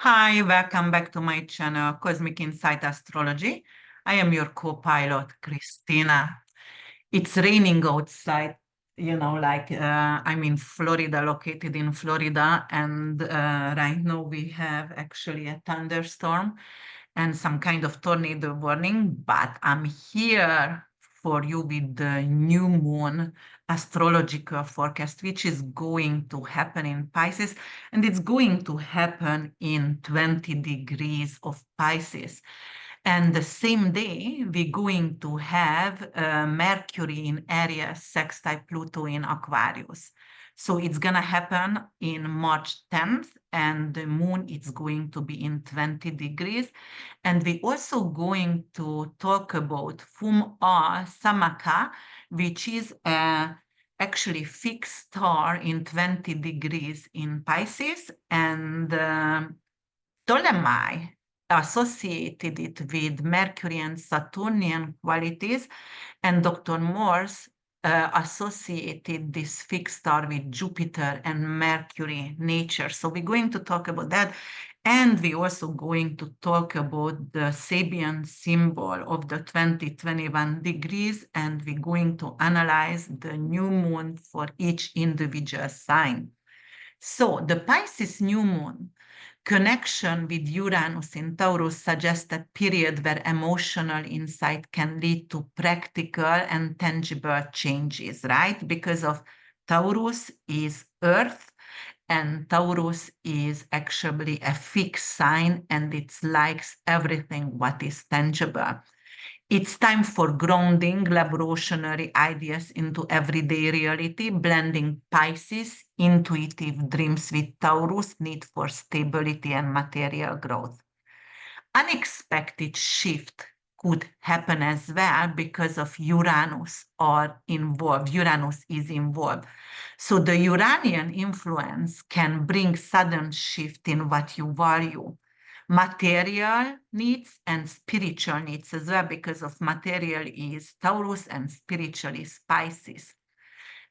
Hi, welcome back to my channel, Cosmic Insight Astrology. I am your co-pilot, Christina. It's raining outside, I'm in Florida, located in Florida, and right now we have actually a thunderstorm and some kind of tornado warning, but I'm here for you with the new moon astrological forecast, which is going to happen in Pisces, and it's going to happen in 20 degrees of Pisces. And the same day, we're going to have Mercury in Aries, sextile Pluto in Aquarius. So it's going to happen in March 10th, and the moon is going to be in 20 degrees. And we're also going to talk about Fum al Samakah, which is actually fixed star in 20 degrees in Pisces, and Ptolemy associated it with Mercury and Saturnian qualities, and Dr. Morse associated this fixed star with Jupiter and Mercury nature. So we're going to talk about that. And we're also going to talk about the Sabian symbol of the 2021 degrees, and we're going to analyze the new moon for each individual sign. So the Pisces new moon connection with Uranus in Taurus suggests a period where emotional insight can lead to practical and tangible changes, right? Because of Taurus is Earth, and Taurus is actually a fixed sign, and it likes everything what is tangible. It's time for grounding revolutionary ideas into everyday reality, blending Pisces, intuitive dreams with Taurus, need for stability and material growth. Unexpected shift could happen as well because of Uranus are involved. Uranus is involved. So the Uranian influence can bring sudden shift in what you value. Material needs and spiritual needs as well, because of material is Taurus and spiritual is Pisces.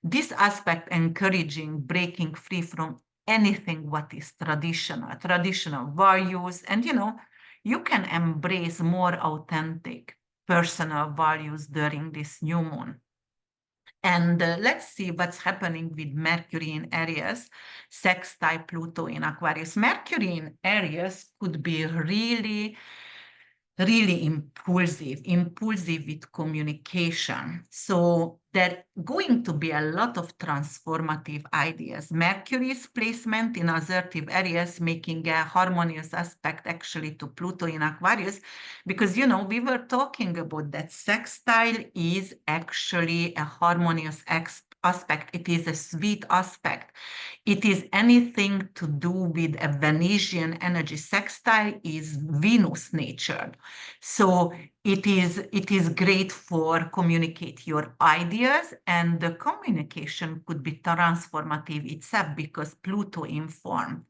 This aspect encouraging breaking free from anything what is traditional values, and you can embrace more authentic personal values during this new moon. And let's see what's happening with Mercury in Aries, sextile Pluto in Aquarius. Mercury in Aries could be really impulsive with communication. So there's going to be a lot of transformative ideas. Mercury's placement in assertive areas, making a harmonious aspect actually to Pluto in Aquarius, because, we were talking about that sextile is actually a harmonious aspect. It is a sweet aspect. It is anything to do with a Venusian energy. Sextile is Venus natured. So it is great for communicate your ideas, and the communication could be transformative itself because Pluto informed.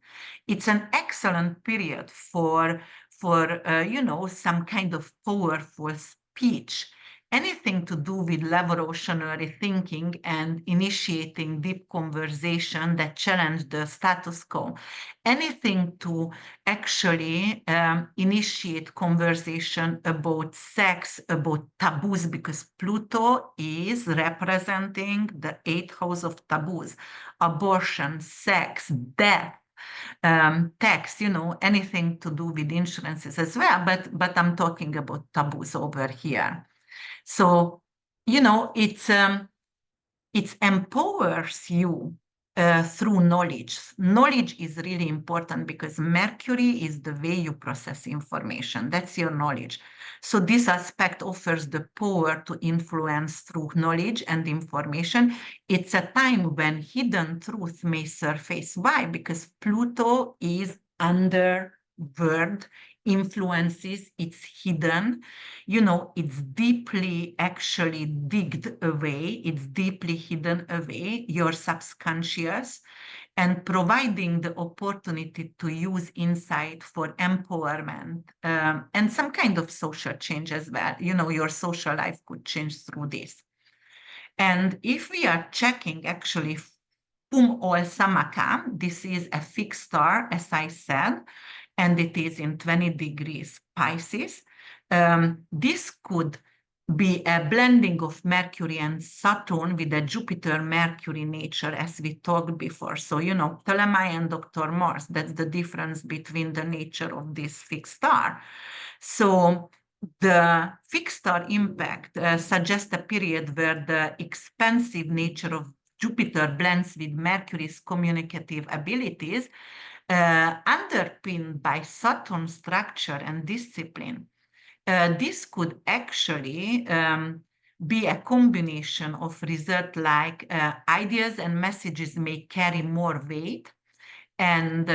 It's an excellent period for some kind of powerful speech, anything to do with revolutionary thinking and initiating deep conversation that challenge the status quo, anything to actually initiate conversation about sex, about taboos, because Pluto is representing the 8th house of taboos, abortion, sex, death, tax, anything to do with insurances as well, but I'm talking about taboos over here. So, it empowers you through knowledge. Knowledge is really important because Mercury is the way you process information. That's your knowledge. So this aspect offers the power to influence through knowledge and information. It's a time when hidden truth may surface. Why? Because Pluto is underworld influences, it's hidden, it's deeply actually digged away, it's deeply hidden away, your subconscious, and providing the opportunity to use insight for empowerment and some kind of social change as well. Your social life could change through this. And if we are checking actually Fum al Samakah, this is a fixed star, as I said, and it is in 20 degrees Pisces. This could be a blending of Mercury and Saturn with a Jupiter-Mercury nature, as we talked before. So, Ptolemy and Dr. Morse, that's the difference between the nature of this fixed star. So the fixed star impact suggests a period where the expansive nature of Jupiter blends with Mercury's communicative abilities, underpinned by Saturn's structure and discipline. This could actually be a combination of result like ideas and messages may carry more weight, and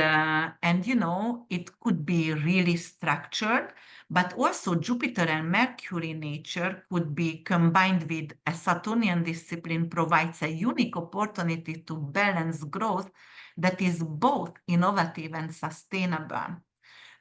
it could be really structured, but also Jupiter and Mercury nature could be combined with a Saturnian discipline provides a unique opportunity to balance growth that is both innovative and sustainable.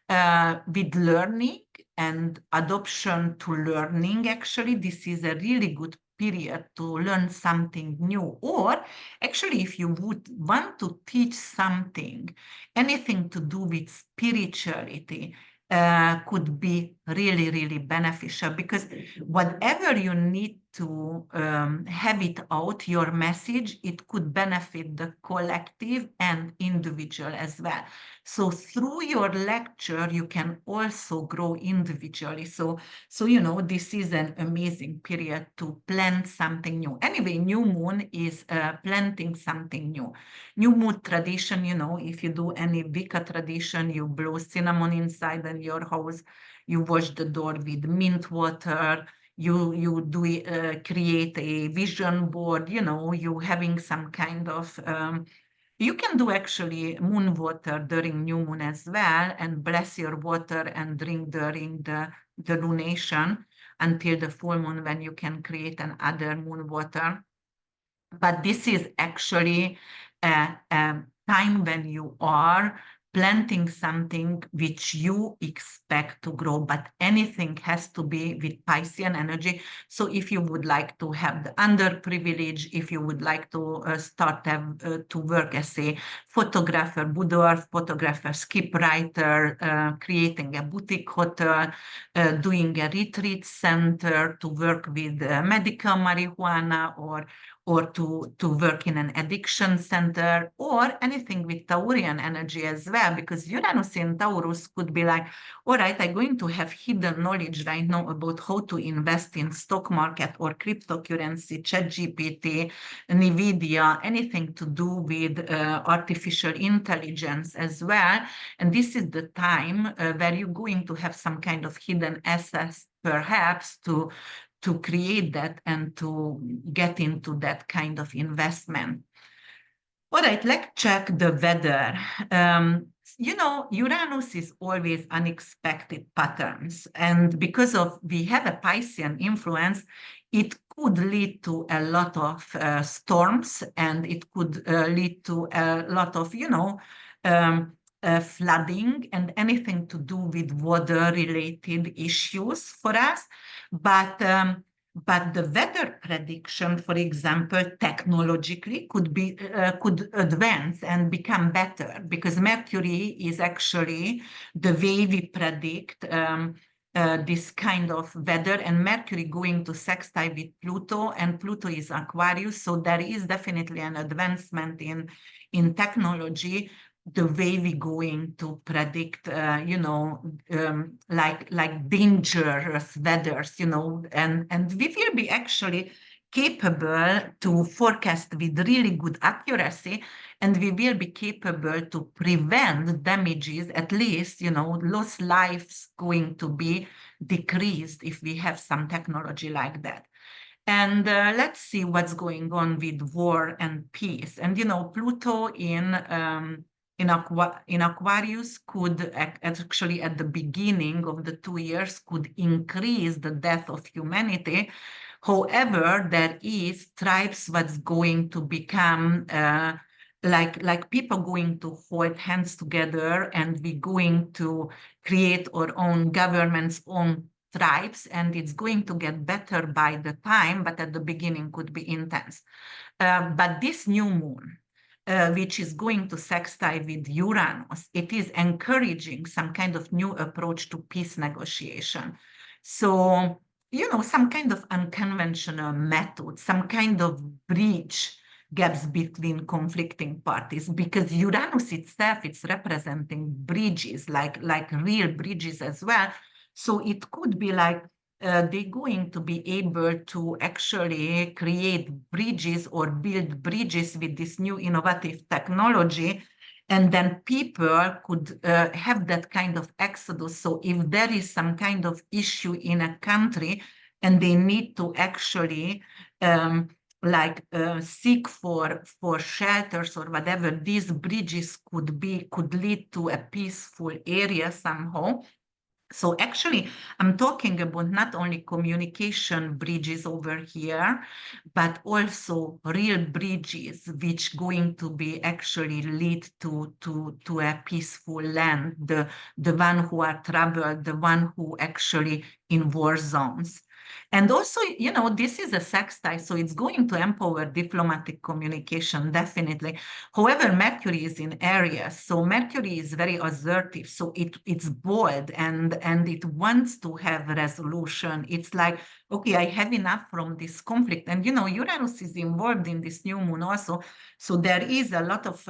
With learning and adoption to learning, actually, this is a really good period to learn something new. Or actually, if you would want to teach something, anything to do with spirituality, could be really, really beneficial, because whatever you need to have it out, your message, it could benefit the collective and individual as well. So through your lecture, you can also grow individually. So this is an amazing period to plant something new. Anyway, new moon is planting something new. New moon tradition, if you do any Wicca tradition, you blow cinnamon inside in your house, you wash the door with mint water, you do create a vision board, you having some kind of you can do actually moon water during new moon as well, and bless your water and drink during the lunation until the full moon, when you can create another moon water. But this is actually a time when you are planting something which you expect to grow, but anything has to be with Piscean energy. So if you would like to have the underprivileged, if you would like to start to work as a photographer, boudoir photographer, script writer, creating a boutique hotel, doing a retreat center, to work with medical marijuana, or to work in an addiction center, or anything with Taurian energy as well, because Uranus in Taurus could be like, all right, I'm going to have hidden knowledge right now about how to invest in stock market or cryptocurrency, ChatGPT, NVIDIA, anything to do with artificial intelligence as well. And this is the time where you're going to have some kind of hidden assets, perhaps, to create that and to get into that kind of investment. All right, let's check the weather. Uranus is always unexpected patterns. And because we have a Piscean influence, it could lead to a lot of storms, and it could lead to a lot of, flooding and anything to do with water-related issues for us. But the weather prediction, for example, technologically could advance and become better, because Mercury is actually the way we predict this kind of weather, and Mercury going to sextile with Pluto, and Pluto is Aquarius, so there is definitely an advancement in technology, the way we're going to predict, like dangerous weathers, and we will be actually capable to forecast with really good accuracy, and we will be capable to prevent damages, at least, lost lives going to be decreased if we have some technology like that. And let's see what's going on with war and peace. And, Pluto in Aquarius could actually, at the beginning of the 2 years, could increase the death of humanity. However, there is tribes what's going to become like people going to hold hands together, and we're going to create our own governments, own tribes, and it's going to get better by the time, but at the beginning could be intense. But this new moon, which is going to sextile with Uranus, it is encouraging some kind of new approach to peace negotiation. So, some kind of unconventional method, some kind of bridge gaps between conflicting parties, because Uranus itself, it's representing bridges, like real bridges as well. So it could be like they're going to be able to actually create bridges or build bridges with this new innovative technology. And then people could have that kind of exodus. So if there is some kind of issue in a country and they need to actually seek for shelters or whatever, these bridges could lead to a peaceful area somehow. So actually, I'm talking about not only communication bridges over here, but also real bridges, which going to be actually lead to a peaceful land, the one who are troubled, the one who actually in war zones. And also, this is a sextile, so it's going to empower diplomatic communication, definitely. However, Mercury is in Aries, so Mercury is very assertive, so it's bold and it wants to have resolution. It's like, okay, I have enough from this conflict. And, Uranus is involved in this new moon also, so there is a lot of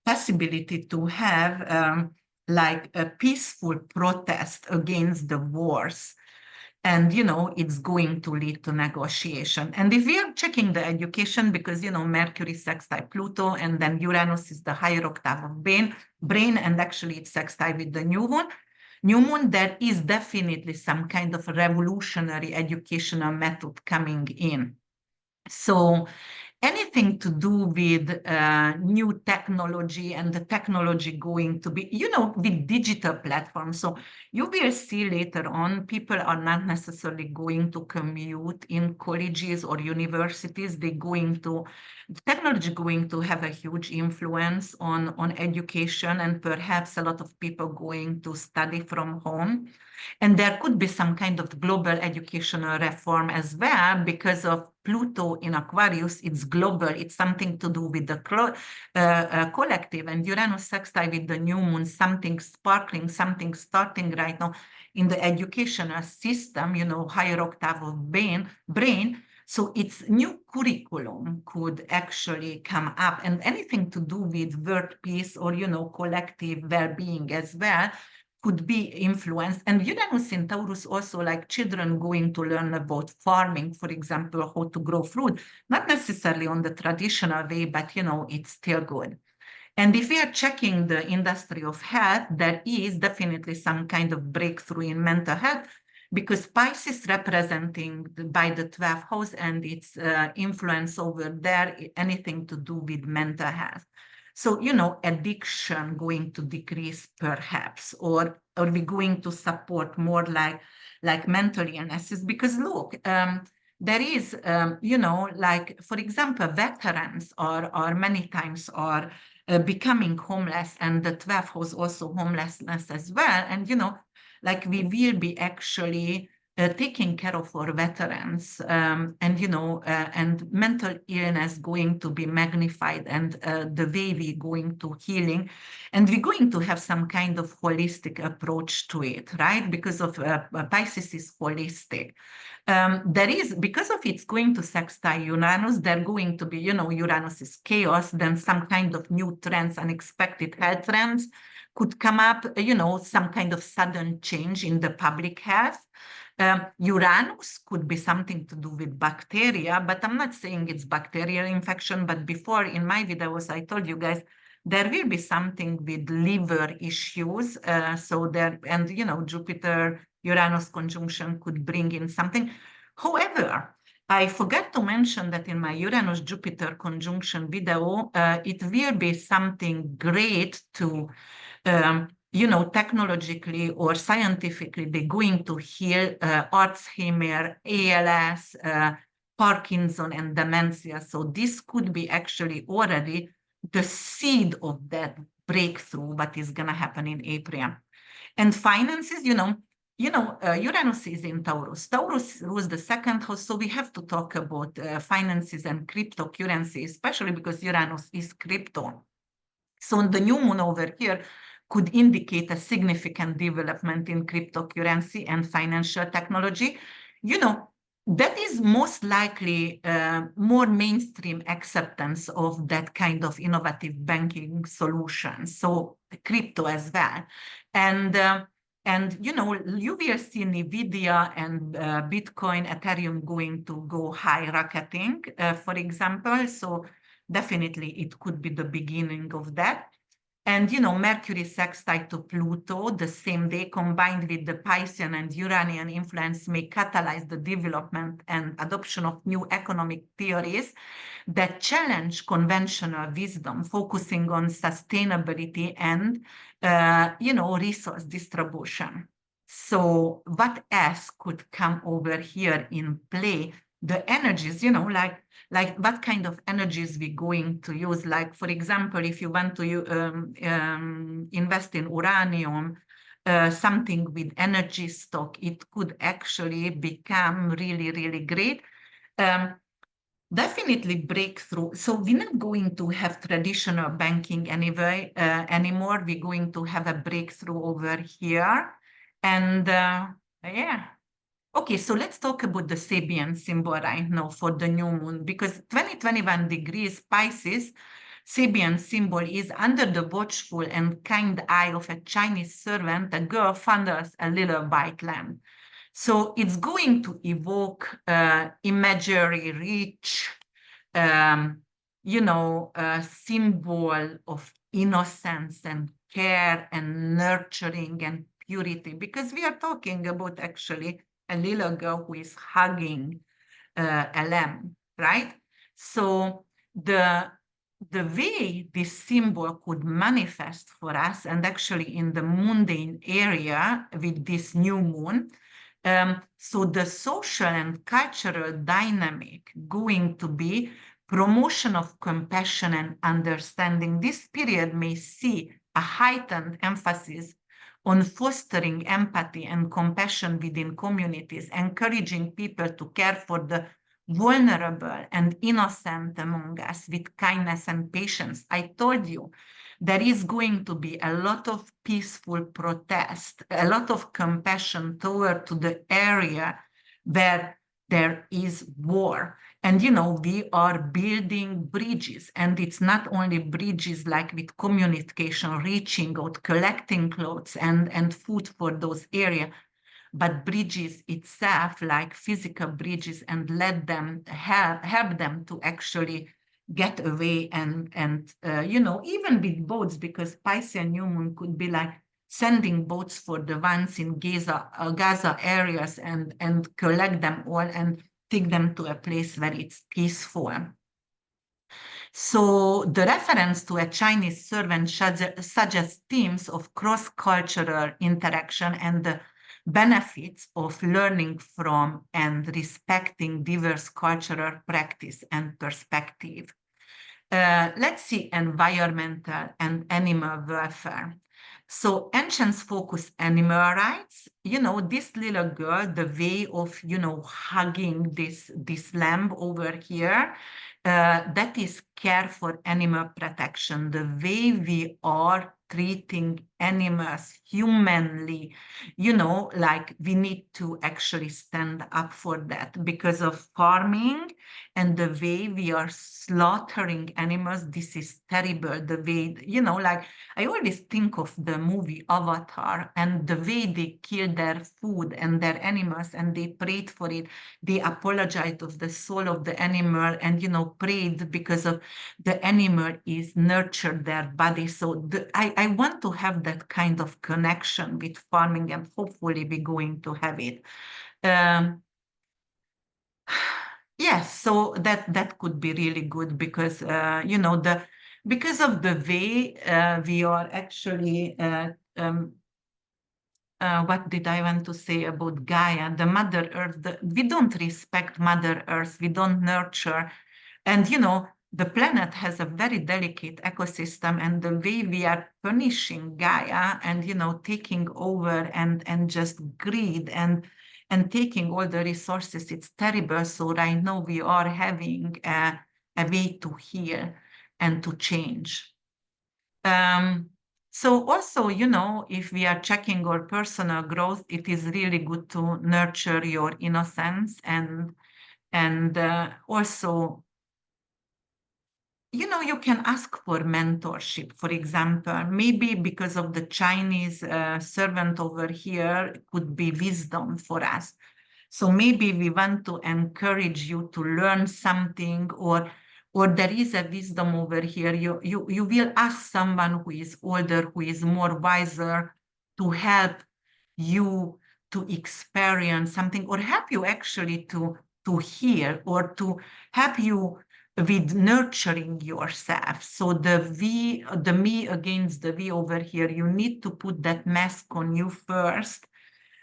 possibility to have like a peaceful protest against the wars. And, it's going to lead to negotiation. And if we are checking the education, because, Mercury sextile Pluto, and then Uranus is the higher octave of brain, and actually it's sextile with the new moon, there is definitely some kind of revolutionary educational method coming in. So anything to do with new technology, and the technology going to be, with digital platforms. So you will see later on, people are not necessarily going to commute in colleges or universities. Technology going to have a huge influence on education, and perhaps a lot of people going to study from home. And there could be some kind of global educational reform as well, because of Pluto in Aquarius. It's global. It's something to do with the collective. And Uranus sextile with the new moon, something sparkling, something starting right now in the educational system, higher octave of brain. So its new curriculum could actually come up, and anything to do with world peace or, collective well-being as well could be influenced. And Uranus in Taurus also, like children going to learn about farming, for example, how to grow fruit, not necessarily on the traditional way, but, it's still good. And if we are checking the industry of health, there is definitely some kind of breakthrough in mental health, because Pisces representing by the 12th house and its influence over there, anything to do with mental health. So, addiction going to decrease perhaps, or are we going to support more like mental illnesses? Because look, there is, like, for example, veterans are many times are becoming homeless, and the 12th house also homelessness as well. And, like we will be actually taking care of our veterans, and and mental illness going to be magnified, and the way we're going to healing, and we're going to have some kind of holistic approach to it, right? Because of Pisces is holistic. There is, because of it's going to sextile Uranus, they're going to be, Uranus is chaos, then some kind of new trends, unexpected health trends could come up, some kind of sudden change in the public health. Uranus could be something to do with bacteria, but I'm not saying it's bacterial infection. But before in my videos, I told you guys, there will be something with liver issues. So there, and Jupiter Uranus conjunction could bring in something. However, I forgot to mention that in my Uranus Jupiter conjunction video, it will be something great to technologically or scientifically, they're going to heal Alzheimer, ALS, Parkinson, and dementia. So this could be actually already the seed of that breakthrough, what is going to happen in April. And finances, Uranus is in Taurus. Taurus rules the second house, so we have to talk about finances and cryptocurrency, especially because Uranus is crypto. So the new moon over here could indicate a significant development in cryptocurrency and financial technology. That is most likely more mainstream acceptance of that kind of innovative banking solution. So crypto as well. And you will see NVIDIA and Bitcoin, Ethereum going to go high rocketing, for example. So definitely it could be the beginning of that. And, Mercury sextile to Pluto the same day, combined with the Piscean and Uranian influence, may catalyze the development and adoption of new economic theories that challenge conventional wisdom, focusing on sustainability and, resource distribution. So what else could come over here in play? The energies, like what kind of energies we going to use. Like, for example, if you want to invest in uranium, something with energy stock, it could actually become really, really great. Definitely breakthrough. So we're not going to have traditional banking anyway anymore. We're going to have a breakthrough over here. And yeah. Okay, so let's talk about the Sabian symbol right now for the new moon, because 2021 degrees Pisces, Sabian symbol is under the watchful and kind eye of a Chinese servant. A girl fondles a little white lamb. So it's going to evoke imagery rich, a symbol of innocence and care and nurturing and purity, because we are talking about actually a little girl who is hugging a lamb, right? So the way this symbol could manifest for us, and actually in the mundane area with this new moon, so the social and cultural dynamic going to be promotion of compassion and understanding. This period may see a heightened emphasis on fostering empathy and compassion within communities, encouraging people to care for the vulnerable and innocent among us with kindness and patience. I told you, there is going to be a lot of peaceful protest, a lot of compassion toward to the area where there is war. And, we are building bridges, and it's not only bridges like with communication, reaching out, collecting clothes and food for those areas, but bridges itself, like physical bridges, and let them help them to actually get away and even with boats, because Piscean new moon could be like sending boats for the ones in Gaza areas and collect them all and take them to a place where it's peaceful. So the reference to a Chinese servant suggests themes of cross-cultural interaction and the benefits of learning from and respecting diverse cultural practice and perspective. Let's see environmental and animal welfare. So ancients focus animal rights. This little girl, the way of, hugging this lamb over here, that is care for animal protection. The way we are treating animals humanly, like we need to actually stand up for that because of farming and the way we are slaughtering animals. This is terrible. The way, like I always think of the movie Avatar and the way they kill their food and their animals, and they prayed for it. They apologized of the soul of the animal and, prayed because of the animal is nurtured their body. So I want to have that kind of connection with farming, and hopefully we're going to have it. Yes, so that could be really good because because of the way we are actually what did I want to say about Gaia, the Mother Earth? We don't respect Mother Earth, we don't nurture, and the planet has a very delicate ecosystem, and the way we are punishing Gaia and, taking over and just greed and taking all the resources, it's terrible. So right now we are having a way to heal and to change. So also, if we are checking our personal growth, it is really good to nurture your innocence and also, you can ask for mentorship. For example, maybe because of the Chinese servant over here, it could be wisdom for us. So maybe we want to encourage you to learn something, or there is a wisdom over here. You will ask someone who is older, who is more wiser, to help you to experience something, or help you actually to hear, or to help you with nurturing yourself. So the me against the we over here, you need to put that mask on you first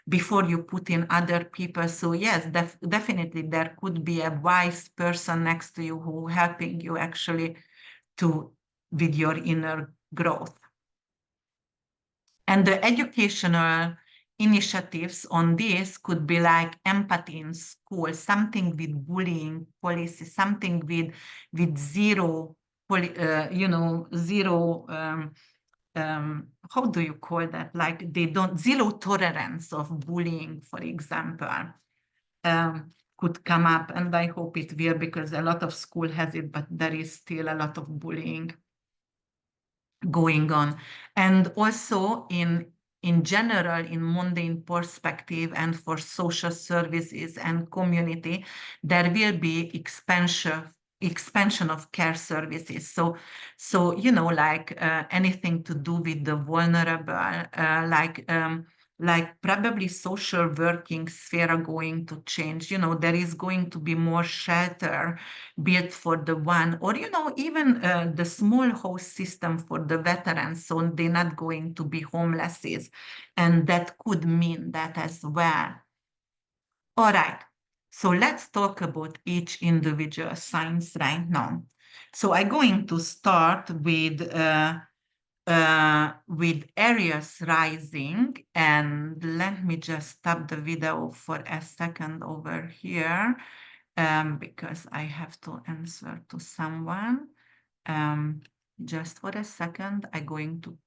before you put in other people. So yes, definitely there could be a wise person next to you who helping you actually to with your inner growth. And the educational initiatives on this could be like empathy in school, something with bullying policy, something with zero, zero. How do you call that? Like they don't, zero tolerance of bullying, for example, could come up. And I hope it will, because a lot of school has it, but there is still a lot of bullying going on. And also in general, in mundane perspective and for social services and community, there will be expansion of care services. So like anything to do with the vulnerable, like probably social working sphere are going to change. There is going to be more shelter built for the one, or even the small house system for the veterans, so they're not going to be homelesses, and that could mean that as well. All right, so let's talk about each individual signs right now. So I'm going to start with Aries rising, and let me just stop the video for a second over here, because I have to answer to someone. Just for a second, I'm going to.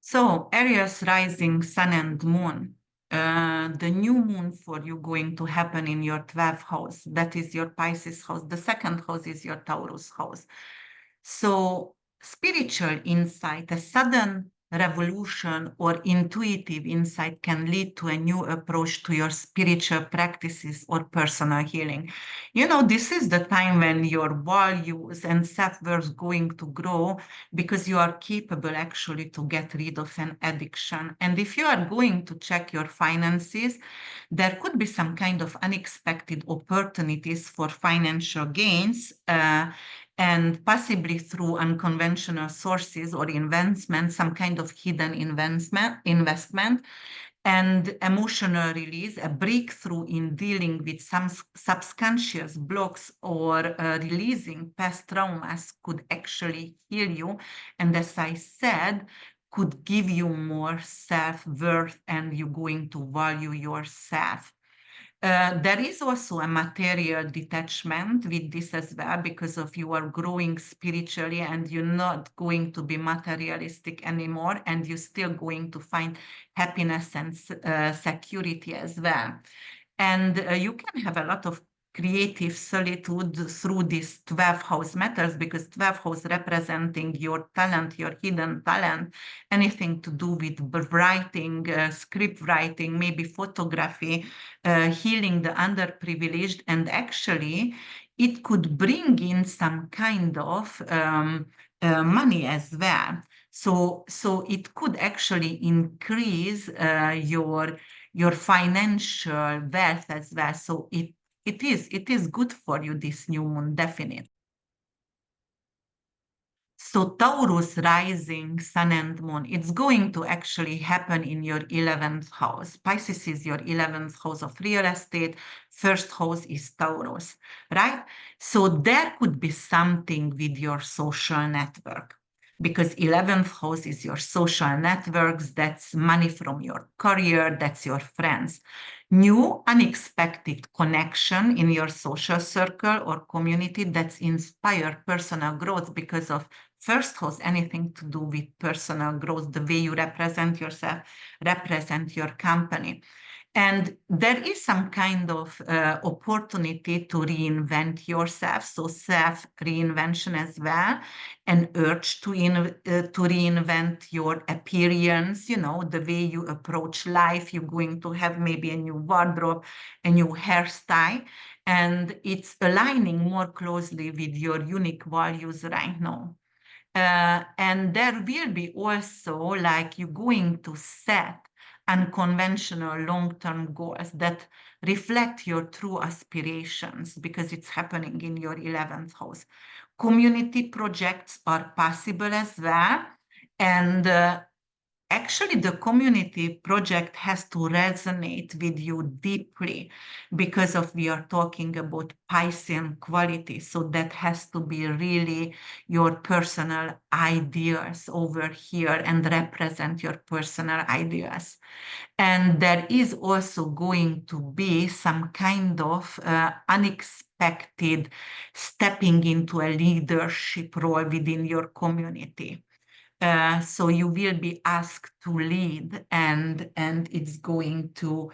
So Aries rising, sun and moon. The new moon for you going to happen in your 12th house. That is your Pisces house. The second house is your Taurus house. So spiritual insight, a sudden revolution or intuitive insight can lead to a new approach to your spiritual practices or personal healing. This is the time when your values and self-worth going to grow, because you are capable actually to get rid of an addiction. And if you are going to check your finances, there could be some kind of unexpected opportunities for financial gains, and possibly through unconventional sources or investment, some kind of hidden investment, and emotional release, a breakthrough in dealing with some subconscious blocks, or releasing past traumas could actually heal you. And as I said, could give you more self-worth, and you're going to value yourself. There is also a material detachment with this as well, because of you are growing spiritually and you're not going to be materialistic anymore, and you're still going to find happiness and security as well. And you can have a lot of creative solitude through this 12th house matters, because 12th house representing your talent, your hidden talent, anything to do with writing, script writing, maybe photography, healing the underprivileged, and actually it could bring in some kind of money as well. So it could actually increase your financial wealth as well. So it is good for you, this new moon, definitely. So Taurus rising, sun and moon, it's going to actually happen in your 11th house. Pisces is your 11th house of real estate. First house is Taurus, right? So there could be something with your social network, because 11th house is your social networks. That's money from your career. That's your friends. New unexpected connection in your social circle or community that's inspire personal growth because of first house, anything to do with personal growth, the way you represent yourself, represent your company. And there is some kind of opportunity to reinvent yourself, so self-reinvention as well, an urge to reinvent your appearance, you know, the way you approach life. You're going to have maybe a new wardrobe, a new hairstyle, and it's aligning more closely with your unique values right now. And there will be also like you're going to set unconventional long-term goals that reflect your true aspirations because it's happening in your 11th house. Community projects are possible as well. And actually, the community project has to resonate with you deeply because of we are talking about Piscean qualities. So that has to be really your personal ideas over here and represent your personal ideas. And there is also going to be some kind of unexpected stepping into a leadership role within your community. So you will be asked to lead, and it's going to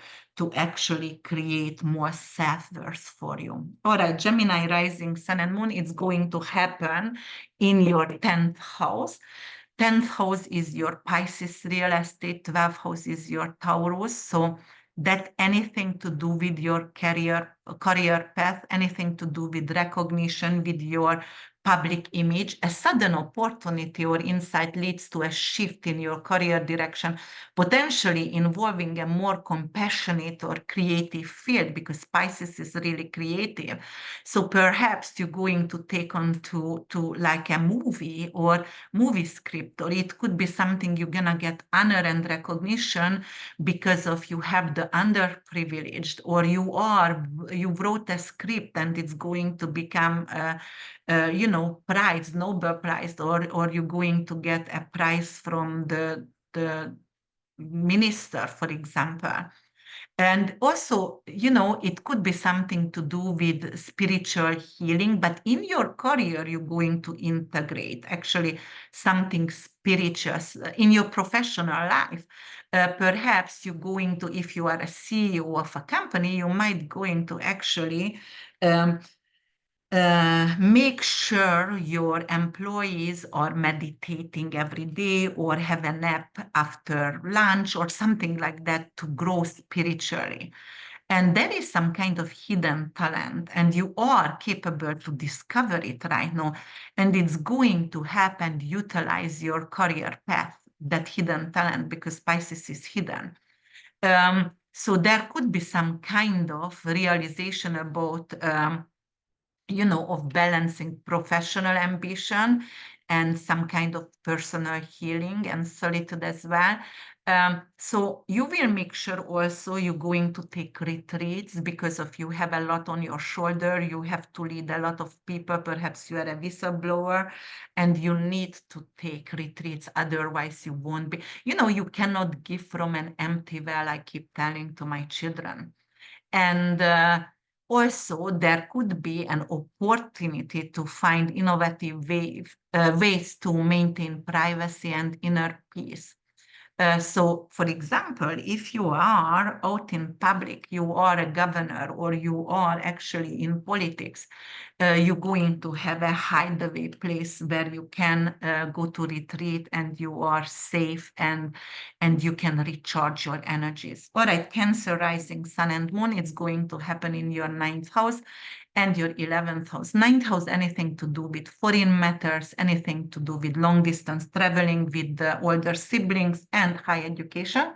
actually create more self-worth for you. All right, Gemini rising, sun and moon, it's going to happen in your 10th house. 10th house is your Pisces real estate, 12th house is your Taurus. So that anything to do with your career path, anything to do with recognition, with your public image, a sudden opportunity or insight leads to a shift in your career direction, potentially involving a more compassionate or creative field, because Pisces is really creative. So perhaps you're going to take on to like a movie or movie script, or it could be something you're gonna get honor and recognition because of you have the underprivileged, or you wrote a script and it's going to become you know, prize, Nobel Prize, or you're going to get a prize from the minister, for example. And also, you know, it could be something to do with spiritual healing, but in your career, you're going to integrate actually something spiritual in your professional life. Perhaps you're going to, if you are a CEO of a company, you might going to actually um, make sure your employees are meditating every day or have a nap after lunch or something like that to grow spiritually. And there is some kind of hidden talent, and you are capable to discover it right now. And it's going to help and utilize your career path, that hidden talent, because Pisces is hidden. So there could be some kind of realization about you know, of balancing professional ambition and some kind of personal healing and solitude as well. So you will make sure also you're going to take retreats because of you have a lot on your shoulder. You have to lead a lot of people. Perhaps you are a whistleblower and you need to take retreats. Otherwise you won't be, you know, you cannot give from an empty well, I keep telling to my children. And also, there could be an opportunity to find innovative ways to maintain privacy and inner peace. So, for example, if you are out in public, you are a governor or you are actually in politics, you're going to have a hideaway place where you can go to retreat and you are safe and you can recharge your energies. All right, Cancer rising, sun and moon, it's going to happen in your 9th house and your 11th house. 9th house, anything to do with foreign matters, anything to do with long distance traveling with the older siblings and high education.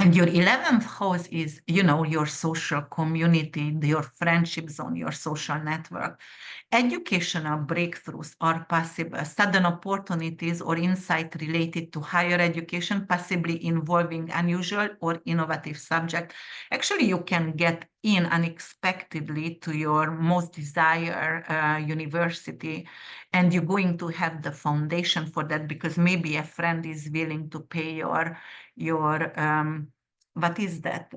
And your 11th house is, you know, your social community, your friendship zone, your social network. Educational breakthroughs are possible, sudden opportunities or insight related to higher education, possibly involving unusual or innovative subject. Actually, you can get in unexpectedly to your most desired university, and you're going to have the foundation for that because maybe a friend is willing to pay your what is that?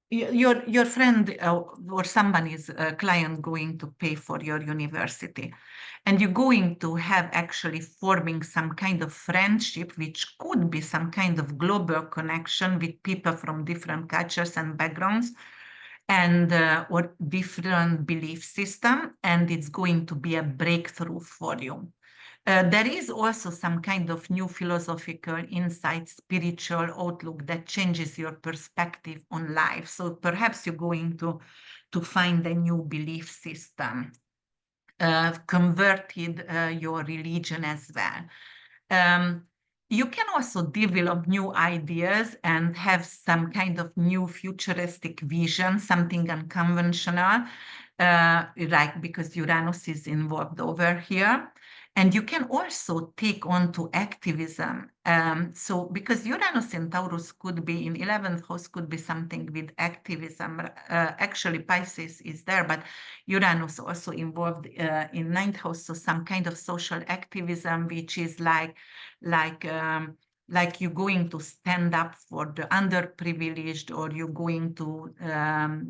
Your friend or somebody's client going to pay for your university, and you're going to have actually forming some kind of friendship, which could be some kind of global connection with people from different cultures and backgrounds, and or different belief system, and it's going to be a breakthrough for you. There is also some kind of new philosophical insight, spiritual outlook that changes your perspective on life. So perhaps you're going to find a new belief system, converted your religion as well. You can also develop new ideas and have some kind of new futuristic vision, something unconventional, like because Uranus is involved over here. And you can also take on to activism. So because Uranus in Taurus could be in 11th house, could be something with activism. Actually, Pisces is there, but Uranus also involved in 9th house, so some kind of social activism, which is like you're going to stand up for the underprivileged, or you're going to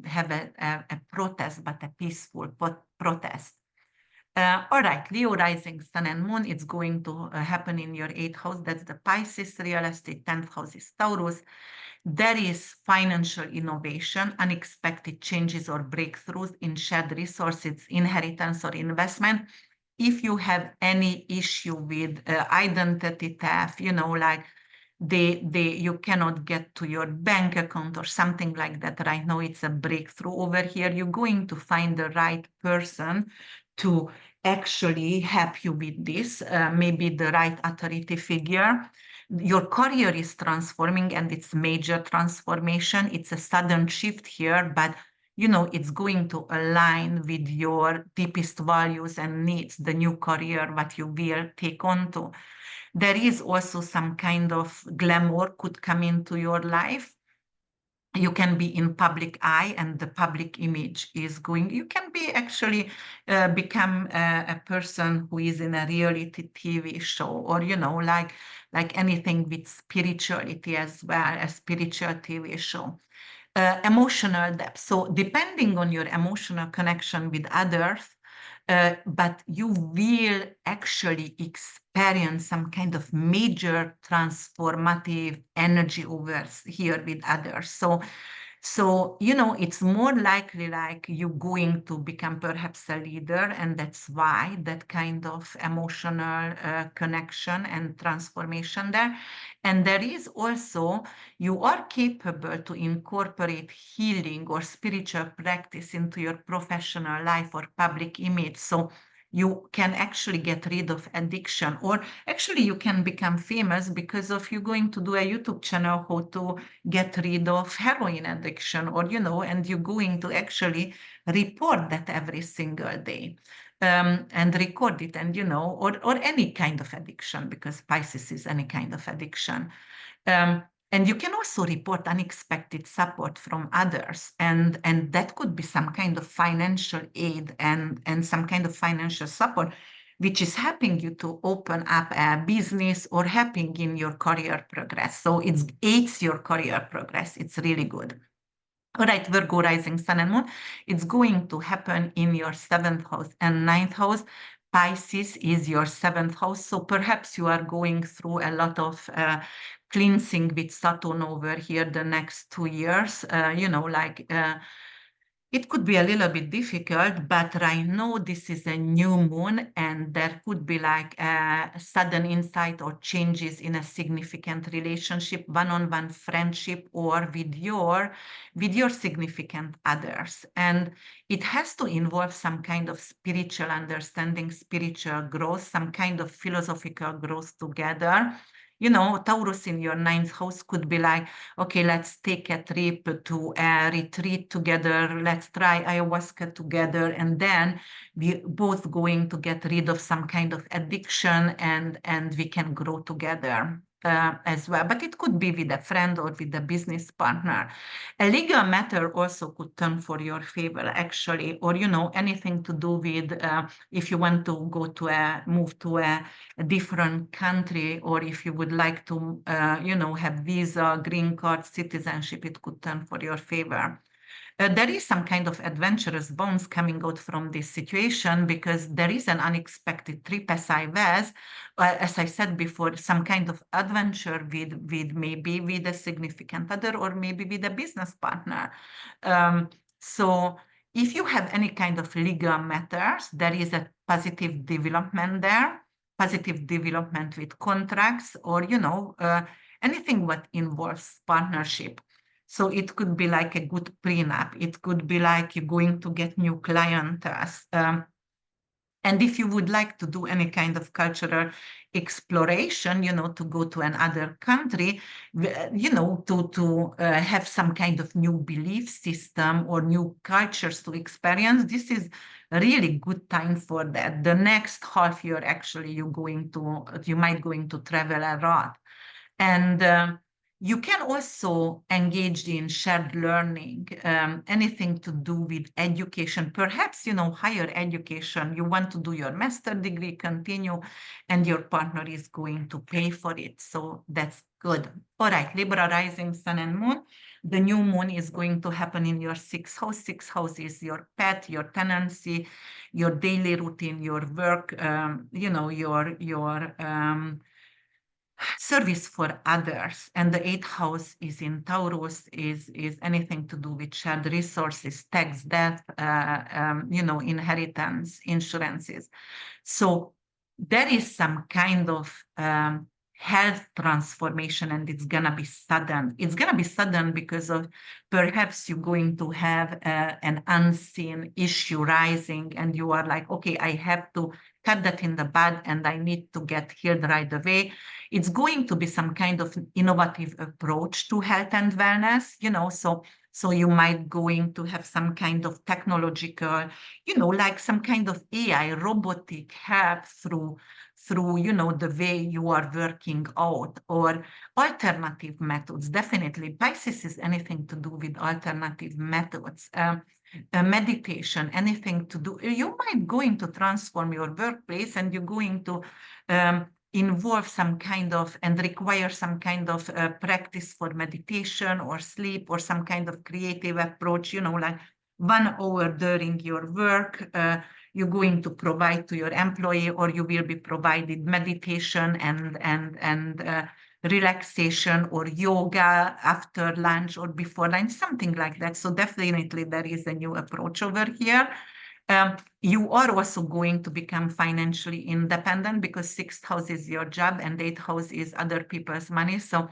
have a protest, but a peaceful protest. All right, Leo rising sun and moon, it's going to happen in your 8th house. That's the Pisces real estate. 10th house is Taurus. There is financial innovation, unexpected changes or breakthroughs in shared resources, inheritance or investment. If you have any issue with identity theft, you know, like you cannot get to your bank account or something like that right now, it's a breakthrough over here. You're going to find the right person to actually help you with this, maybe the right authority figure. Your career is transforming, and it's major transformation. It's a sudden shift here, but you know, it's going to align with your deepest values and needs, the new career, what you will take on to. There is also some kind of glamour could come into your life. You can be in public eye, and the public image is going, you can be actually become a person who is in a reality TV show, or you know, like anything with spirituality as well, a spiritual TV show. Emotional depth. So depending on your emotional connection with others, but you will actually experience some kind of major transformative energy over here with others. So, you know, it's more likely like you're going to become perhaps a leader, and that's why that kind of emotional connection and transformation there. And there is also, you are capable to incorporate healing or spiritual practice into your professional life or public image. So you can actually get rid of addiction, or actually you can become famous because of you going to do a YouTube channel how to get rid of heroin addiction, or you know, and you're going to actually report that every single day, and record it, and you know, or any kind of addiction, because Pisces is any kind of addiction. um, and you can also report unexpected support from others, and that could be some kind of financial aid and some kind of financial support, which is helping you to open up a business or helping in your career progress. So it aids your career progress. It's really good. All right, Virgo rising sun and moon, it's going to happen in your 7th house and 9th house. Pisces is your 7th house. So perhaps you are going through a lot of cleansing with Saturn over here the next 2 years. You know, like it could be a little bit difficult, but right now this is a new moon, and there could be like a sudden insight or changes in a significant relationship, one-on-one friendship, or with your significant others. And it has to involve some kind of spiritual understanding, spiritual growth, some kind of philosophical growth together. You know, Taurus in your ninth house could be like, okay, let's take a trip to a retreat together. Let's try ayahuasca together. And then we both going to get rid of some kind of addiction and we can grow together. As well, but it could be with a friend or with a business partner. A legal matter also could turn for your favor, actually, or you know, anything to do with if you want to go to move to a different country, or if you would like to, you know, have visa, green card, citizenship, it could turn for your favor. There is some kind of adventurous bones coming out from this situation because there is an unexpected trip, as as I said before, some kind of adventure with maybe with a significant other or maybe with a business partner. So if you have any kind of legal matters, there is a positive development there, positive development with contracts or, you know, anything what involves partnership. So it could be like a good prenup. It could be like you're going to get new clients. And if you would like to do any kind of cultural exploration, you know, to go to another country, you know, to have some kind of new belief system or new cultures to experience, this is a really good time for that. The next half year, actually, you might going to travel a lot. And you can also engage in shared learning, anything to do with education, perhaps, you know, higher education. You want to do your master degree, continue, and your partner is going to pay for it. So that's good. All right, Libra rising, sun and moon. The new moon is going to happen in your sixth house. Sixth house is your pet, your tenancy, your daily routine, your work, you know, your service for others. And the eighth house is in Taurus, is anything to do with shared resources, tax, death, you know, inheritance, insurances. So there is some kind of health transformation, and it's gonna be sudden. It's gonna be sudden because of perhaps you're going to have an unseen issue rising, and you are like, okay, I have to cut that in the bud, and I need to get healed right away. It's going to be some kind of innovative approach to health and wellness, you know, so you might going to have some kind of technological, you know, like some kind of AI robotic help through, you know, the way you are working out, or alternative methods. Definitely, Pisces is anything to do with alternative methods. Meditation, anything to do. You might going to transform your workplace, and you're going to involve some kind of and require some kind of practice for meditation or sleep or some kind of creative approach, you know, like 1 hour during your work, you're going to provide to your employee, or you will be provided meditation and relaxation or yoga after lunch or before lunch, something like that. So definitely there is a new approach over here. You are also going to become financially independent because sixth house is your job and eighth house is other people's money. So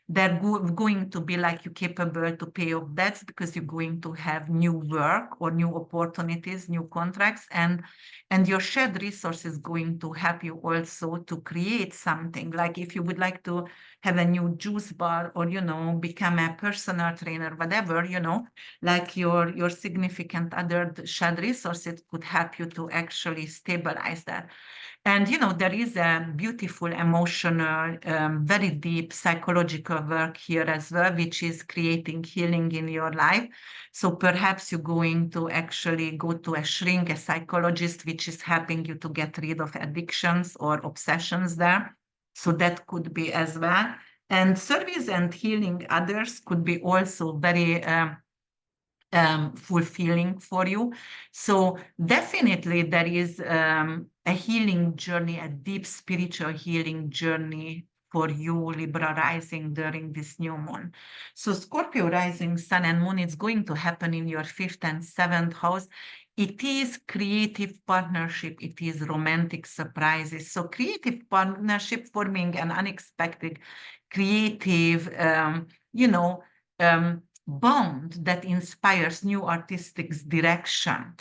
they're going to be like you capable to pay off debts because you're going to have new work or new opportunities, new contracts, and your shared resource is going to help you also to create something. Like if you would like to have a new juice bar, or, you know, become a personal trainer, whatever, you know, like your significant other shared resources could help you to actually stabilize that. And, you know, there is a beautiful, emotional, very deep psychological work here as well, which is creating healing in your life. So perhaps you're going to actually go to a shrink, a psychologist, which is helping you to get rid of addictions or obsessions there. So that could be as well. And service and healing others could be also very fulfilling for you. So definitely there is a healing journey, a deep spiritual healing journey for you, Libra rising, during this new moon. So Scorpio rising, sun and moon, it's going to happen in your fifth and seventh house. It is creative partnership. It is romantic surprises. So creative partnership, forming an unexpected creative, you know, bond that inspires new artistic direction.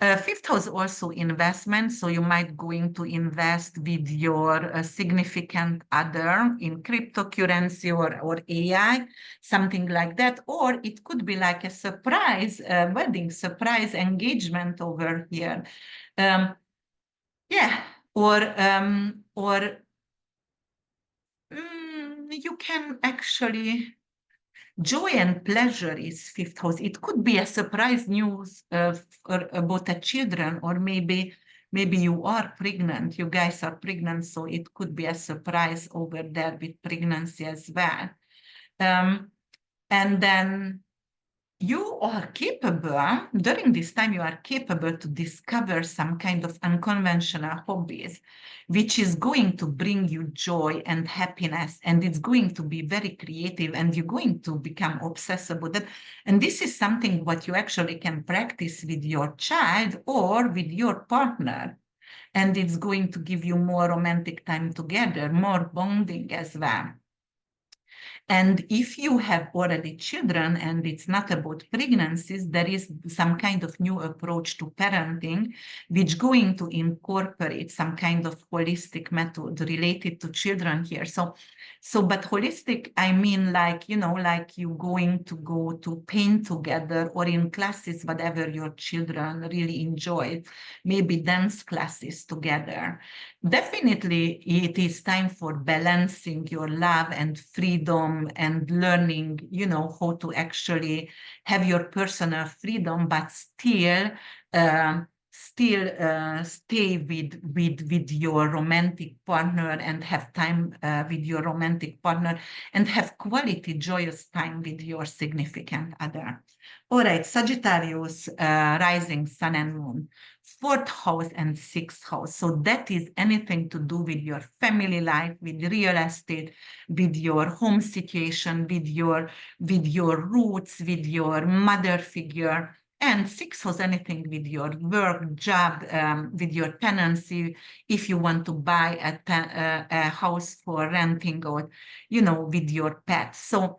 Fifth house also investment, so you might going to invest with your significant other in cryptocurrency or AI, something like that, or it could be like a surprise wedding, surprise engagement over here. Yeah, or you can actually joy and pleasure is fifth house. It could be a surprise news about a children, or maybe you are pregnant. You guys are pregnant, so it could be a surprise over there with pregnancy as well. And then you are capable, during this time, you are capable to discover some kind of unconventional hobbies, which is going to bring you joy and happiness. And it's going to be very creative, and you're going to become obsessed with it. And this is something what you actually can practice with your child or with your partner. And it's going to give you more romantic time together, more bonding as well. And if you have already children and it's not about pregnancies, there is some kind of new approach to parenting, which going to incorporate some kind of holistic method related to children here. So, but holistic, I mean, like, you know, like you going to go to paint together or in classes, whatever your children really enjoy, maybe dance classes together. Definitely, it is time for balancing your love and freedom and learning, you know, how to actually have your personal freedom, but still stay with your romantic partner and have time with your romantic partner and have quality, joyous time with your significant other. All right, Sagittarius, rising sun and moon, fourth house and sixth house. So that is anything to do with your family life, with real estate, with your home situation, with your roots, with your mother figure. And sixth house, anything with your work, job, with your tenancy, if you want to buy a house for renting out, you know, with your pet. So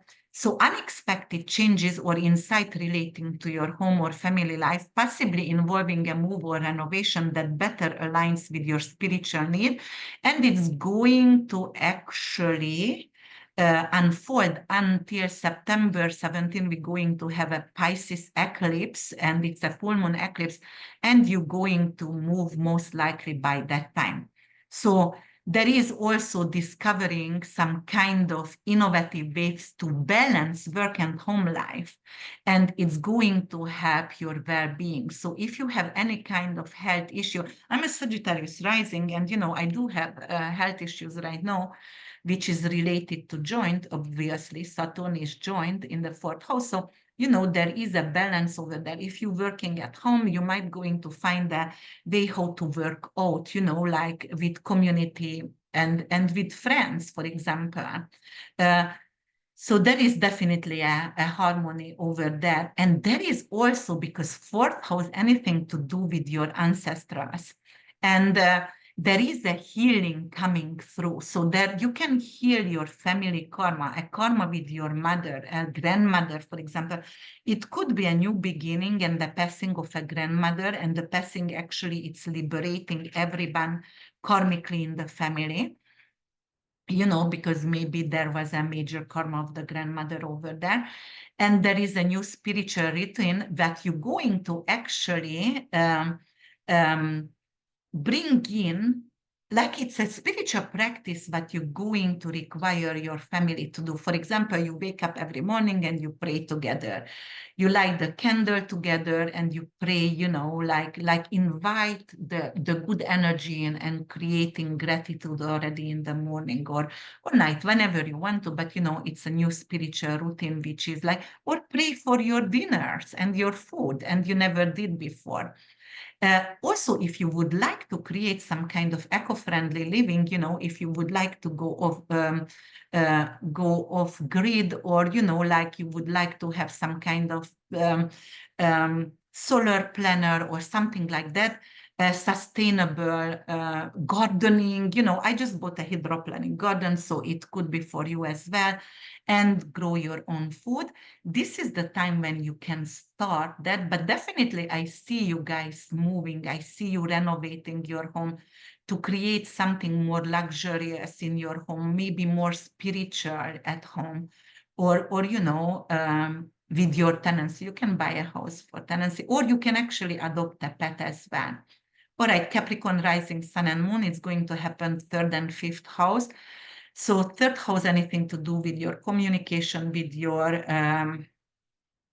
unexpected changes or insight relating to your home or family life, possibly involving a move or renovation that better aligns with your spiritual need. And it's going to actually unfold until September 17. We're going to have a Pisces eclipse, and it's a full moon eclipse, and you're going to move most likely by that time. So there is also discovering some kind of innovative ways to balance work and home life, and it's going to help your well-being. So if you have any kind of health issue, I'm a Sagittarius rising, and you know, I do have health issues right now, which is related to joint. Obviously, Saturn is joint in the fourth house. So, you know, there is a balance over there. If you're working at home, you might going to find a way how to work out, you know, like with community and with friends, for example. So there is definitely a harmony over there. And there is also, because fourth house, anything to do with your ancestors. And there is a healing coming through. So there you can heal your family karma, a karma with your mother, a grandmother, for example. It could be a new beginning and the passing of a grandmother, and the passing actually it's liberating everyone karmically in the family, you know, because maybe there was a major karma of the grandmother over there. And there is a new spiritual routine that you're going to actually bring in, like it's a spiritual practice, but you're going to require your family to do. For example, you wake up every morning and you pray together. You light the candle together and you pray, you know, like invite the good energy and creating gratitude already in the morning or night, whenever you want to. But, you know, it's a new spiritual routine, which is like, or pray for your dinners and your food, and you never did before. Also, if you would like to create some kind of eco-friendly living, you know, if you would like to go off grid, or, you know, like you would like to have some kind of solar planner or something like that, sustainable gardening. I just bought a hydroponic garden, so it could be for you as well, and grow your own food. This is the time when you can start that. But definitely, I see you guys moving. I see you renovating your home to create something more luxurious in your home, maybe more spiritual at home, or with your tenancy. You can buy a house for tenancy, or you can actually adopt a pet as well. All right, Capricorn rising, sun and moon, it's going to happen third and fifth house. So third house, anything to do with your communication, with your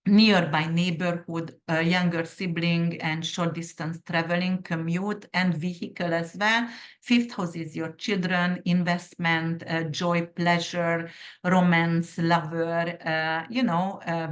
nearby neighborhood, younger sibling, and short distance traveling, commute, and vehicle as well. Fifth house is your children, investment, joy, pleasure, romance, lover,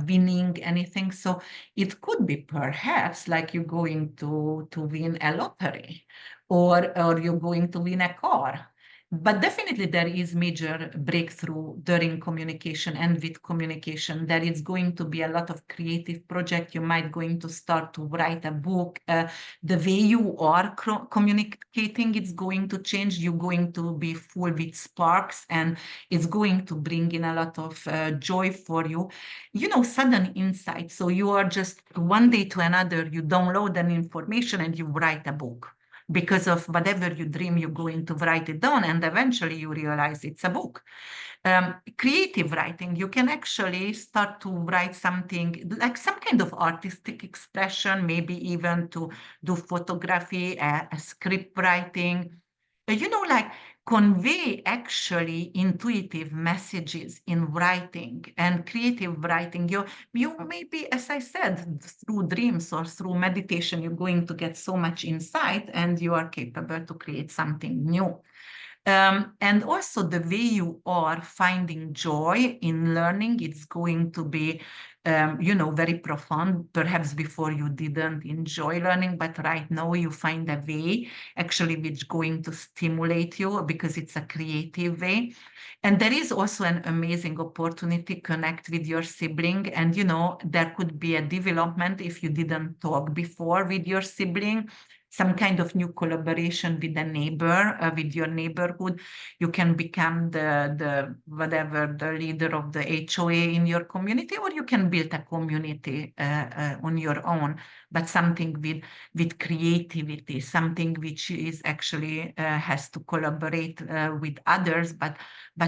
winning, anything. So it could be perhaps like you're going to win a lottery, or you're going to win a car. But definitely there is major breakthrough during communication, and with communication there is going to be a lot of creative project. You might going to start to write a book. The way you are communicating, it's going to change. You're going to be full with sparks, and it's going to bring in a lot of joy for you. Sudden insight. So you are just one day to another, you download an information and you write a book. Because of whatever you dream, you're going to write it down, and eventually you realize it's a book. Creative writing, you can actually start to write something like some kind of artistic expression, maybe even to do photography, a script writing, like convey actually intuitive messages in writing and creative writing. You maybe, as I said, through dreams or through meditation, you're going to get so much insight, and you are capable to create something new. And also the way you are finding joy in learning, it's going to be, very profound. Perhaps before you didn't enjoy learning, but right now you find a way actually which going to stimulate you because it's a creative way. And there is also an amazing opportunity to connect with your sibling. And, there could be a development if you didn't talk before with your sibling, some kind of new collaboration with a neighbor, with your neighborhood. You can become the leader of the HOA in your community, or you can build a community on your own, but something with creativity, something which is actually has to collaborate with others, but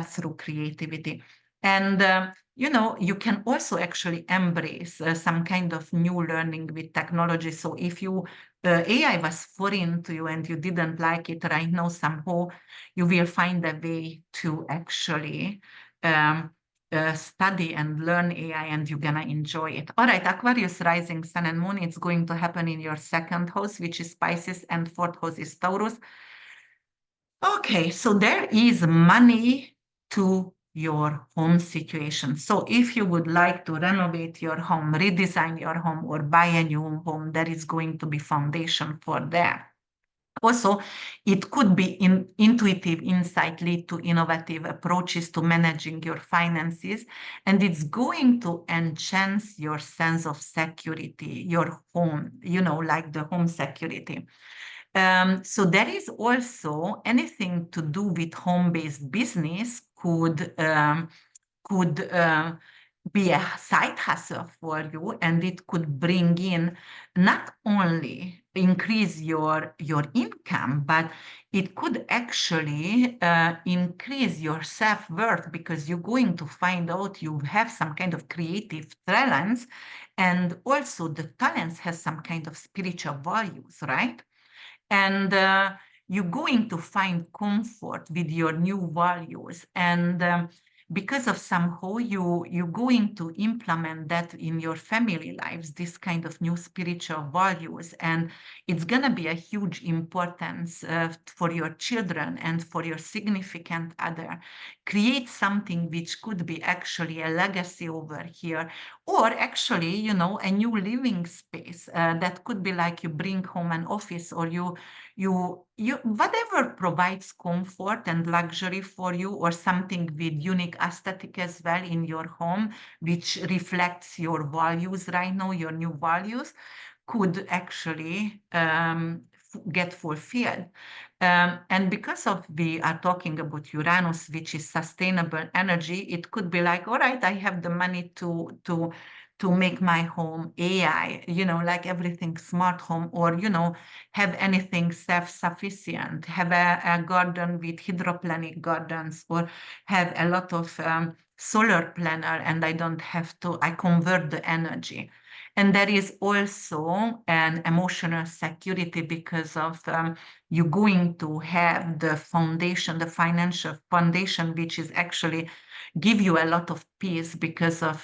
through creativity. And you can also actually embrace some kind of new learning with technology. So if AI was foreign to you and you didn't like it right now, somehow you will find a way to actually study and learn AI, and you're gonna enjoy it. All right, Aquarius rising, sun and moon, it's going to happen in your second house, which is Pisces, and fourth house is Taurus. Okay, so there is money to your home situation. So if you would like to renovate your home, redesign your home, or buy a new home, there is going to be foundation for that. Also, it could be intuitive insight lead to innovative approaches to managing your finances, and it's going to enhance your sense of security, your home, like the home security. So there is also anything to do with home-based business could be a side hustle for you, and it could bring in not only increase your income, but it could actually increase your self-worth, because you're going to find out you have some kind of creative talents, and also the talents has some kind of spiritual values, right? And you're going to find comfort with your new values, and because of somehow you're going to implement that in your family lives, this kind of new spiritual values, and it's going to be a huge importance for your children and for your significant other. Create something which could be actually a legacy over here, or actually, a new living space that could be like you bring home an office, or you whatever provides comfort and luxury for you, or something with unique aesthetic as well in your home, which reflects your values right now, your new values, could actually get fulfilled. And because of we are talking about Uranus, which is sustainable energy, it could be like, all right, I have the money to make my home AI, like everything smart home, or, have anything self-sufficient, have a garden with hydroponic gardens, or have a lot of solar planner, and I convert the energy. And there is also an emotional security because of you're going to have the foundation, the financial foundation, which is actually give you a lot of peace because of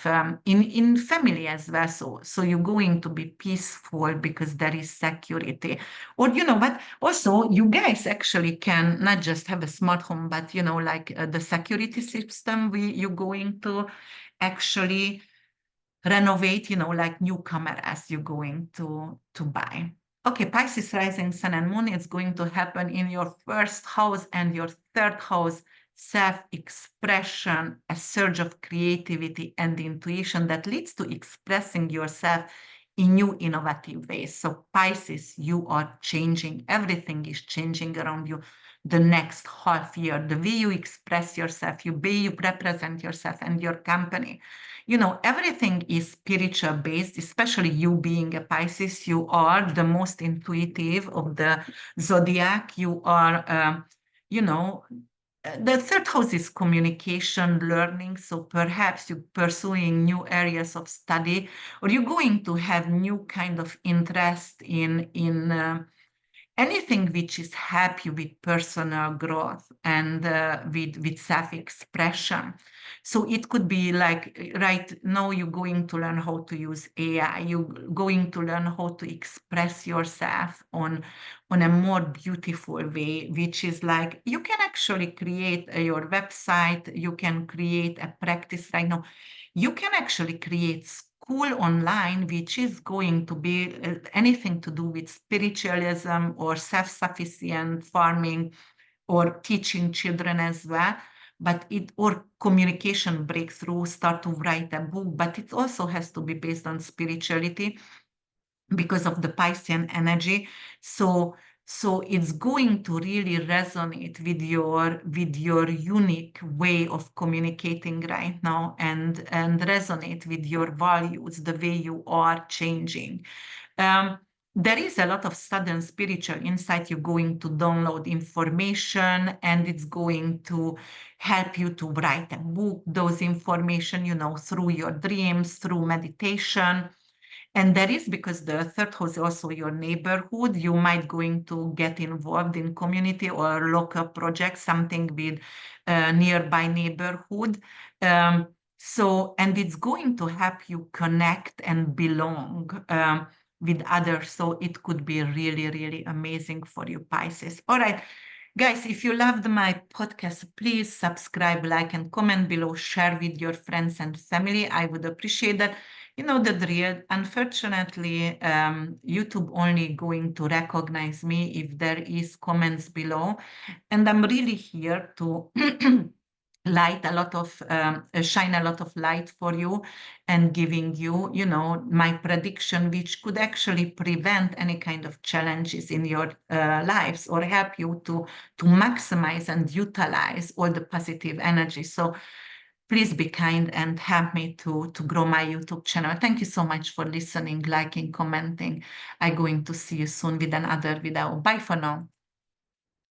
in family as well. So you're going to be peaceful because there is security. Or but also you guys actually can not just have a smart home, but like the security system you're going to actually renovate, like new cameras you're going to buy. Okay, Pisces rising sun and moon is going to happen in your first house and your third house, self-expression, a surge of creativity and intuition that leads to expressing yourself in new innovative ways. So Pisces, you are changing. Everything is changing around you the next half year. The way you express yourself, the way you represent yourself and your company. Everything is spiritual based, especially you being a Pisces. You are the most intuitive of the zodiac. You are, the third house is communication, learning. So perhaps you're pursuing new areas of study, or you're going to have new kind of interest in anything which is help you with personal growth and with self-expression. So it could be like right now you're going to learn how to use AI. You're going to learn how to express yourself on a more beautiful way, which is like you can actually create your website. You can create a practice right now. You can actually create school online, which is going to be anything to do with spiritualism or self-sufficient farming or teaching children as well. But or communication breakthrough, start to write a book, but it also has to be based on spirituality because of the Piscean energy. So it's going to really resonate with your unique way of communicating right now and resonate with your values, the way you are changing. There is a lot of sudden spiritual insight. You're going to download information and it's going to help you to write a book, those information, through your dreams, through meditation. And that is because the third house is also your neighborhood. You might going to get involved in community or local projects, something with nearby neighborhood. And it's going to help you connect and belong with others. So it could be really, really amazing for you, Pisces. All right. Guys, if you loved my podcast, please subscribe, like, and comment below. Share with your friends and family. I would appreciate that. You know the drill. Unfortunately, YouTube only going to recognize me if there is comments below. And I'm really here to shine a lot of light for you and giving you, my prediction, which could actually prevent any kind of challenges in your lives or help you to maximize and utilize all the positive energy. So please be kind and help me to grow my YouTube channel. Thank you so much for listening, liking, commenting. I'm going to see you soon with another video. Bye for now.